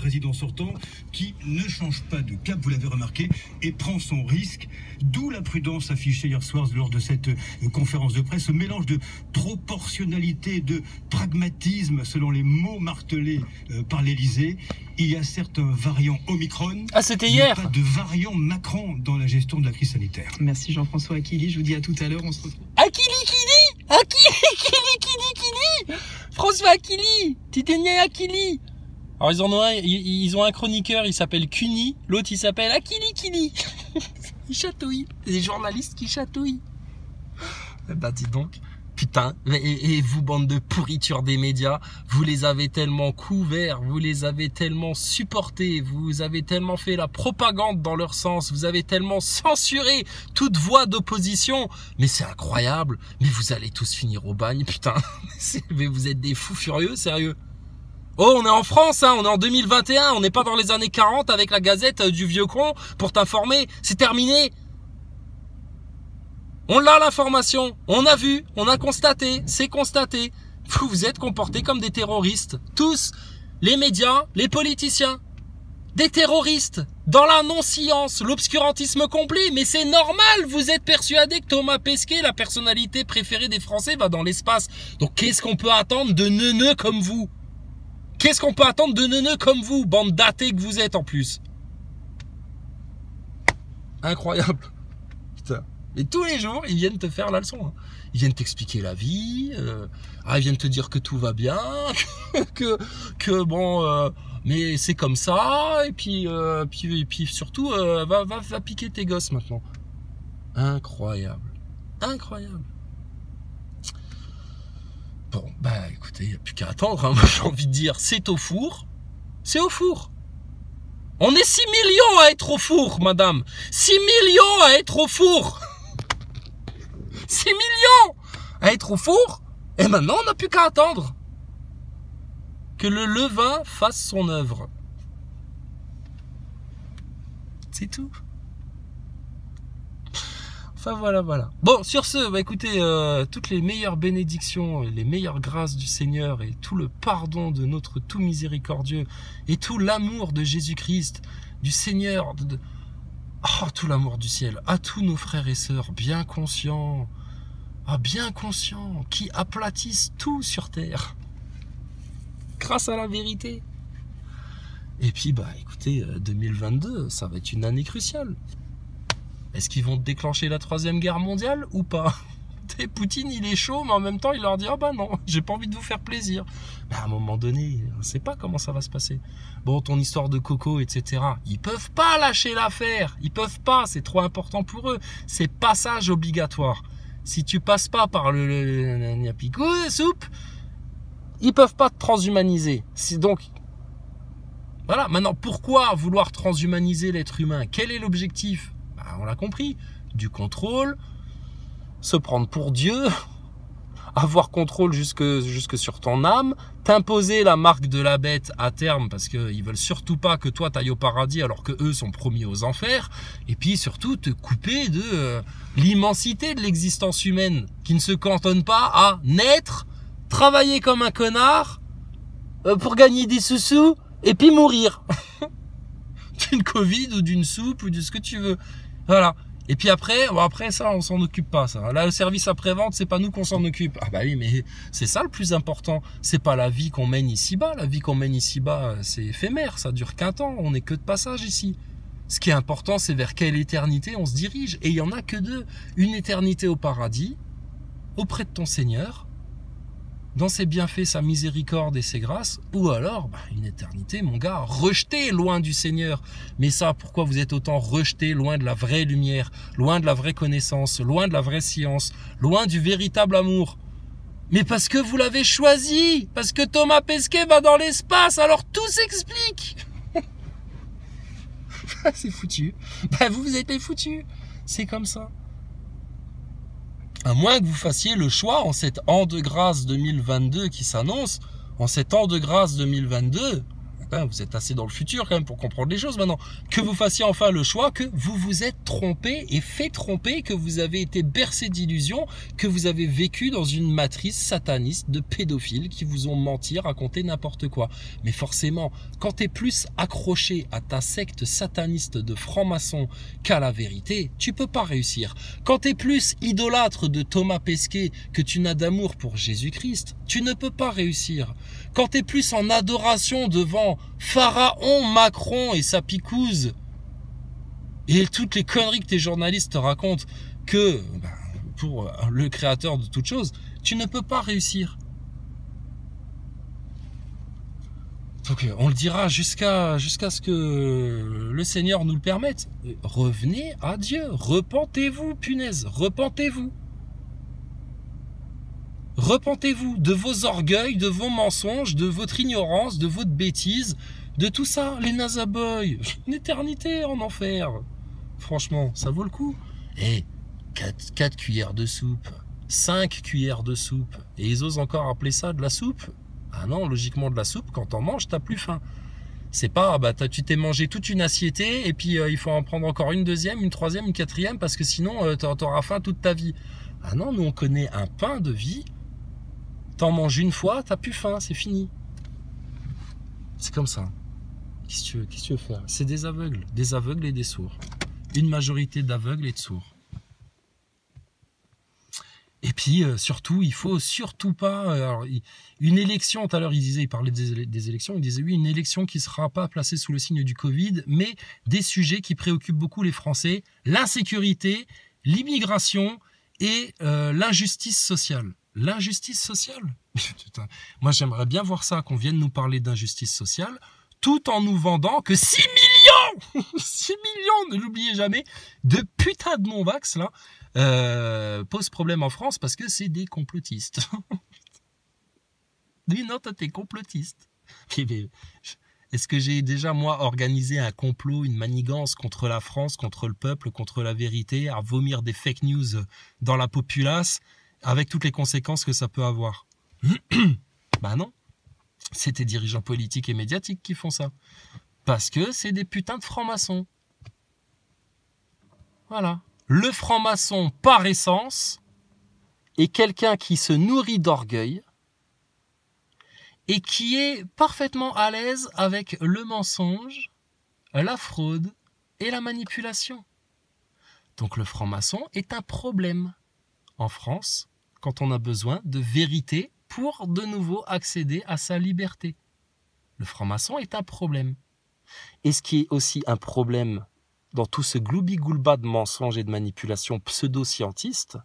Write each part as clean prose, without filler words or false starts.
président sortant qui ne change pas de cap, vous l'avez remarqué, et prend son risque. D'où la prudence affichée hier soir lors de cette conférence de presse, ce mélange de proportionnalité, de pragmatisme selon les mots martelés par l'Élysée. Il y a certes un variant Omicron. Ah, c'était hier. Pas de variant Macron dans la gestion de la crise sanitaire. Merci Jean-François Aquili, je vous dis à tout à l'heure, on se retrouve. Aquili François Aquili, Titania Aquili. Alors ils ont un chroniqueur, il s'appelle Cuny, l'autre il s'appelle Aquili. Ils chatouillent, des journalistes qui chatouillent. Bah dis donc, putain, et vous bande de pourriture des médias, vous les avez tellement couverts, vous les avez tellement supportés, vous avez tellement fait la propagande dans leur sens, vous avez tellement censuré toute voix d'opposition, mais c'est incroyable, mais vous allez tous finir au bagne, putain, mais vous êtes des fous furieux, sérieux. Oh, on est en France, hein, on est en 2021, on n'est pas dans les années 40 avec la gazette du vieux con pour t'informer, c'est terminé. On l'a l'information, on a vu, on a constaté, c'est constaté. Vous vous êtes comportés comme des terroristes. Tous, les médias, les politiciens. Des terroristes, dans la non-science, l'obscurantisme complet. Mais c'est normal, vous êtes persuadés que Thomas Pesquet, la personnalité préférée des Français, va dans l'espace. Donc qu'est-ce qu'on peut attendre de neuneux comme vous? Qu'est-ce qu'on peut attendre de neuneux comme vous, bande d'athées que vous êtes en plus? Incroyable. Putain. Et tous les jours, ils viennent te faire la leçon. Hein. Ils viennent t'expliquer la vie. Ils viennent te dire que tout va bien, que bon, mais c'est comme ça. Et puis surtout, va piquer tes gosses maintenant. Incroyable, incroyable. Bon, bah écoutez, il n'y a plus qu'à attendre. Hein. Moi, j'ai envie de dire, c'est au four. C'est au four. On est 6 millions à être au four, madame. 6 millions à être au four. 6 millions à être au four. Et maintenant, on n'a plus qu'à attendre que le levain fasse son œuvre. C'est tout. Enfin, voilà. Bon, sur ce, bah écoutez, toutes les meilleures bénédictions, les meilleures grâces du Seigneur et tout le pardon de notre tout miséricordieux et tout l'amour de Jésus-Christ, du Seigneur, tout l'amour du ciel, à tous nos frères et sœurs bien conscients, qui aplatissent tout sur terre, grâce à la vérité. Et puis, bah écoutez, 2022, ça va être une année cruciale. Est-ce qu'ils vont déclencher la 3e guerre mondiale ou pas? Poutine, il est chaud, mais en même temps, il leur dit « Ah bah non, j'ai pas envie de vous faire plaisir. » Mais à un moment donné, on ne sait pas comment ça va se passer. Bon, ton histoire de coco, etc. Ils peuvent pas lâcher l'affaire. Ils peuvent pas, c'est trop important pour eux. C'est passage obligatoire. Si tu passes pas par le soupe, ils peuvent pas te transhumaniser. Donc, voilà. Maintenant, pourquoi vouloir transhumaniser l'être humain? Quel est l'objectif? On l'a compris, du contrôle, se prendre pour Dieu, avoir contrôle jusque sur ton âme, t'imposer la marque de la bête à terme parce qu'ils veulent surtout pas que toi t'ailles au paradis alors que eux sont promis aux enfers, et puis surtout te couper de l'immensité de l'existence humaine qui ne se cantonne pas à naître, travailler comme un connard pour gagner des sous-sous et puis mourir d'une Covid ou d'une soupe ou de ce que tu veux. Voilà. Et puis après ça, on s'en occupe pas, ça. Là, le service après-vente, c'est pas nous qu'on s'en occupe. Ah bah oui, mais c'est ça le plus important. C'est pas la vie qu'on mène ici-bas. La vie qu'on mène ici-bas, c'est éphémère. Ça dure qu'un temps. On n'est que de passage ici. Ce qui est important, c'est vers quelle éternité on se dirige. Et il y en a que deux. Une éternité au paradis, auprès de ton Seigneur, dans ses bienfaits, sa miséricorde et ses grâces, ou alors une éternité, mon gars, rejeté loin du Seigneur. Mais ça, pourquoi vous êtes autant rejeté loin de la vraie lumière, loin de la vraie connaissance, loin de la vraie science, loin du véritable amour? Mais parce que vous l'avez choisi, parce que Thomas Pesquet va dans l'espace, alors tout s'explique. C'est foutu. Vous êtes les foutus. C'est comme ça. À moins que vous fassiez le choix en cet an de grâce 2022 qui s'annonce, en cet an de grâce 2022, Vous êtes assez dans le futur quand même pour comprendre les choses maintenant. Que vous fassiez enfin le choix que vous vous êtes trompé et fait tromper, que vous avez été bercé d'illusions, que vous avez vécu dans une matrice sataniste de pédophiles qui vous ont menti, raconté n'importe quoi. Mais forcément, quand tu es plus accroché à ta secte sataniste de francs-maçons qu'à la vérité, tu peux pas réussir. Quand tu es plus idolâtre de Thomas Pesquet que tu n'as d'amour pour Jésus-Christ, tu ne peux pas réussir. Quand tu es plus en adoration devant Pharaon, Macron et sa picouse, et toutes les conneries que tes journalistes te racontent que pour le créateur de toute chose, tu ne peux pas réussir. Donc on le dira jusqu'à ce que le Seigneur nous le permette. Revenez à Dieu, repentez-vous, punaise, repentez-vous. Repentez-vous de vos orgueils, de vos mensonges, de votre ignorance, de votre bêtise, de tout ça, les nazaboys. Une éternité en enfer. Franchement, ça vaut le coup. Et 4 cuillères de soupe, 5 cuillères de soupe, et ils osent encore appeler ça de la soupe. Ah non, logiquement de la soupe, quand t'en manges, t'as plus faim. C'est pas, tu t'es mangé toute une assiette, et puis il faut en prendre encore une deuxième, une troisième, une quatrième, parce que sinon t'auras faim toute ta vie. Ah non, nous on connaît un pain de vie. T'en manges une fois, t'as plus faim, c'est fini. C'est comme ça. Qu'est-ce que tu veux faire? C'est des aveugles et des sourds. Une majorité d'aveugles et de sourds. Et puis, surtout, il faut surtout pas... alors, une élection, tout à l'heure, il parlait des élections, il disait oui, une élection qui ne sera pas placée sous le signe du Covid, mais des sujets qui préoccupent beaucoup les Français, l'insécurité, l'immigration et l'injustice sociale. L'injustice sociale. Putain. Moi, j'aimerais bien voir ça, qu'on vienne nous parler d'injustice sociale, tout en nous vendant que 6 millions 6 millions, ne l'oubliez jamais, de putain de non-vax, là, pose problème en France parce que c'est des complotistes. Oui, non, toi, t'es complotiste. Est-ce que j'ai déjà, moi, organisé un complot, une manigance contre la France, contre le peuple, contre la vérité, à vomir des fake news dans la populace, avec toutes les conséquences que ça peut avoir? Bah non, c'est tes dirigeants politiques et médiatiques qui font ça. Parce que c'est des putains de francs-maçons. Voilà. Le franc-maçon, par essence, est quelqu'un qui se nourrit d'orgueil et qui est parfaitement à l'aise avec le mensonge, la fraude et la manipulation. Donc le franc-maçon est un problème en France quand on a besoin de vérité pour de nouveau accéder à sa liberté. Le franc-maçon est un problème. Et ce qui est aussi un problème dans tout ce gloubi-goulba de mensonges et de manipulations pseudo-scientistes,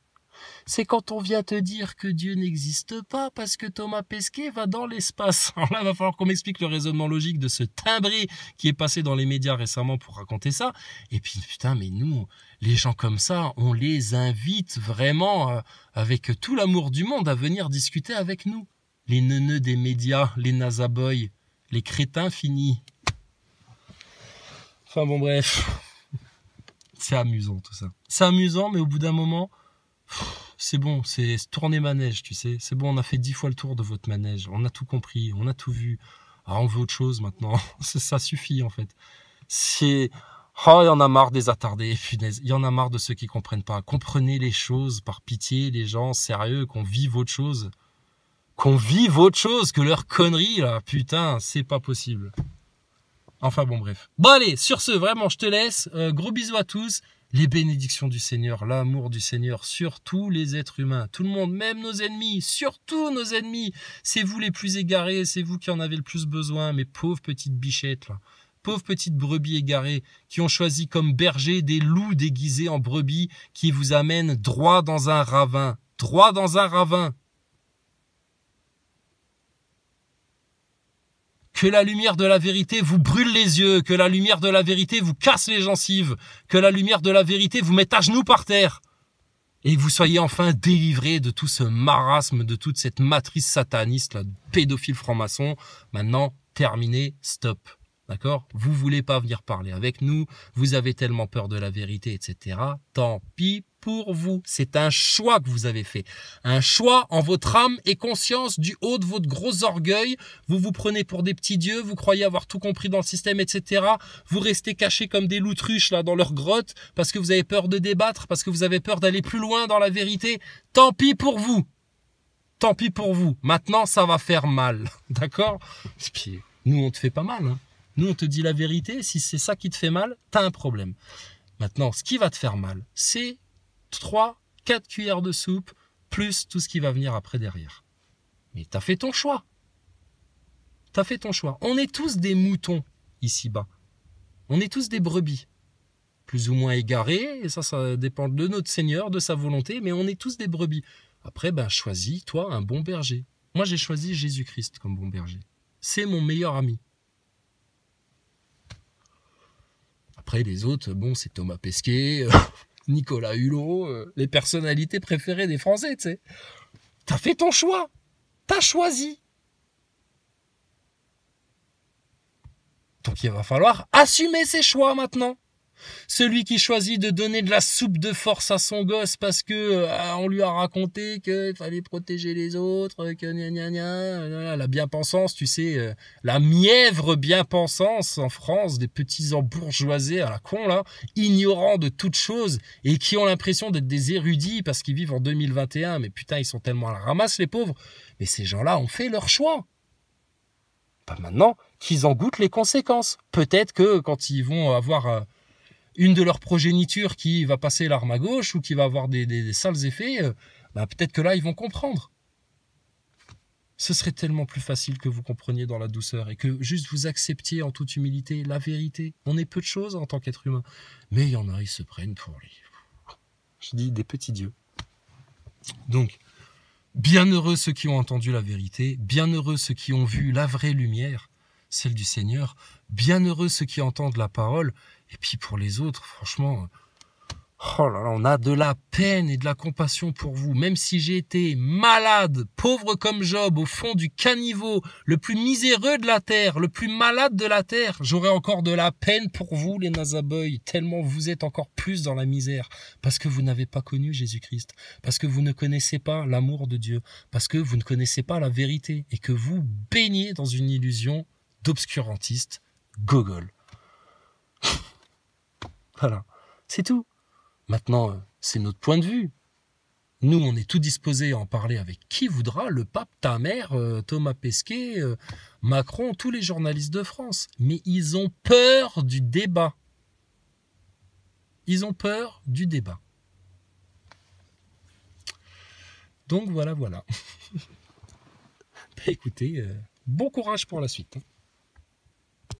c'est quand on vient te dire que Dieu n'existe pas parce que Thomas Pesquet va dans l'espace. Alors là, il va falloir qu'on m'explique le raisonnement logique de ce timbré qui est passé dans les médias récemment pour raconter ça. Et puis, putain, mais nous, les gens comme ça, on les invite vraiment avec tout l'amour du monde à venir discuter avec nous. Les neuneux des médias, les nazaboys, les crétins finis. Enfin bon, bref. C'est amusant tout ça. C'est amusant, mais au bout d'un moment... c'est bon, c'est tourner manège, tu sais. C'est bon, on a fait 10 fois le tour de votre manège. On a tout compris, on a tout vu. Ah, on veut autre chose maintenant. Ça suffit, en fait. C'est... Oh, il y en a marre des attardés, punaise. Il y en a marre de ceux qui comprennent pas. Comprenez les choses, par pitié, les gens, sérieux, qu'on vive autre chose. Qu'on vive autre chose que leurs conneries, là. Putain, c'est pas possible. Enfin, bon, bref. Bon, allez, sur ce, vraiment, je te laisse. Gros bisous à tous. Les bénédictions du Seigneur, l'amour du Seigneur sur tous les êtres humains, tout le monde, même nos ennemis, surtout nos ennemis. C'est vous les plus égarés, c'est vous qui en avez le plus besoin, mes pauvres petites bichettes, là. Pauvres petites brebis égarées qui ont choisi comme berger des loups déguisés en brebis qui vous amènent droit dans un ravin. Droit dans un ravin. Que la lumière de la vérité vous brûle les yeux, que la lumière de la vérité vous casse les gencives, que la lumière de la vérité vous mette à genoux par terre, et que vous soyez enfin délivrés de tout ce marasme, de toute cette matrice sataniste, là, pédophile franc-maçon. Maintenant, terminé, stop. D'accord? Vous voulez pas venir parler avec nous, vous avez tellement peur de la vérité, etc. Tant pis pour vous. C'est un choix que vous avez fait. Un choix en votre âme et conscience du haut de votre gros orgueil. Vous vous prenez pour des petits dieux, vous croyez avoir tout compris dans le système, etc. Vous restez cachés comme des loutruches là dans leur grotte parce que vous avez peur de débattre, parce que vous avez peur d'aller plus loin dans la vérité. Tant pis pour vous. Tant pis pour vous. Maintenant, ça va faire mal. D'accord? Et puis, nous, on te fait pas mal. Hein. Nous, on te dit la vérité. Si c'est ça qui te fait mal, t'as un problème. Maintenant, ce qui va te faire mal, c'est 3-4 cuillères de soupe, plus tout ce qui va venir après derrière. Mais t'as fait ton choix. T'as fait ton choix. On est tous des moutons, ici-bas. On est tous des brebis. Plus ou moins égarés, et ça dépend de notre Seigneur, de sa volonté, mais on est tous des brebis. Après, choisis, toi, un bon berger. Moi, j'ai choisi Jésus-Christ comme bon berger. C'est mon meilleur ami. Après, les autres, c'est Thomas Pesquet, Nicolas Hulot, les personnalités préférées des Français, tu sais. T'as fait ton choix. T'as choisi. Donc, il va falloir assumer ses choix maintenant. Celui qui choisit de donner de la soupe de force à son gosse parce que on lui a raconté qu'il fallait protéger les autres, que gna gna gna, la bien-pensance, tu sais, la mièvre bien-pensance en France, des petits embourgeoisés à la con là, ignorants de toutes choses et qui ont l'impression d'être des érudits parce qu'ils vivent en 2021, mais putain ils sont tellement à la ramasse les pauvres. Mais ces gens-là ont fait leur choix. Pas maintenant qu'ils en goûtent les conséquences. Peut-être que quand ils vont avoir une de leurs progénitures qui va passer l'arme à gauche ou qui va avoir des sales effets, peut-être que là, ils vont comprendre. Ce serait tellement plus facile que vous compreniez dans la douceur et que juste vous acceptiez en toute humilité la vérité. On est peu de choses en tant qu'être humain. Mais il y en a, ils se prennent pour je dis des petits dieux. Donc, bienheureux ceux qui ont entendu la vérité, bienheureux ceux qui ont vu la vraie lumière, celle du Seigneur, bienheureux ceux qui entendent la parole. Et puis pour les autres, franchement, oh là là, on a de la peine et de la compassion pour vous. Même si j'ai été malade, pauvre comme Job, au fond du caniveau, le plus miséreux de la terre, le plus malade de la terre, j'aurais encore de la peine pour vous, les nazaboys, tellement vous êtes encore plus dans la misère. Parce que vous n'avez pas connu Jésus-Christ. Parce que vous ne connaissez pas l'amour de Dieu. Parce que vous ne connaissez pas la vérité. Et que vous baignez dans une illusion d'obscurantiste gogol. Voilà, c'est tout. Maintenant, c'est notre point de vue. Nous, on est tout disposés à en parler avec qui voudra, le pape, ta mère, Thomas Pesquet, Macron, tous les journalistes de France. Mais ils ont peur du débat. Ils ont peur du débat. Donc voilà. Écoutez, bon courage pour la suite.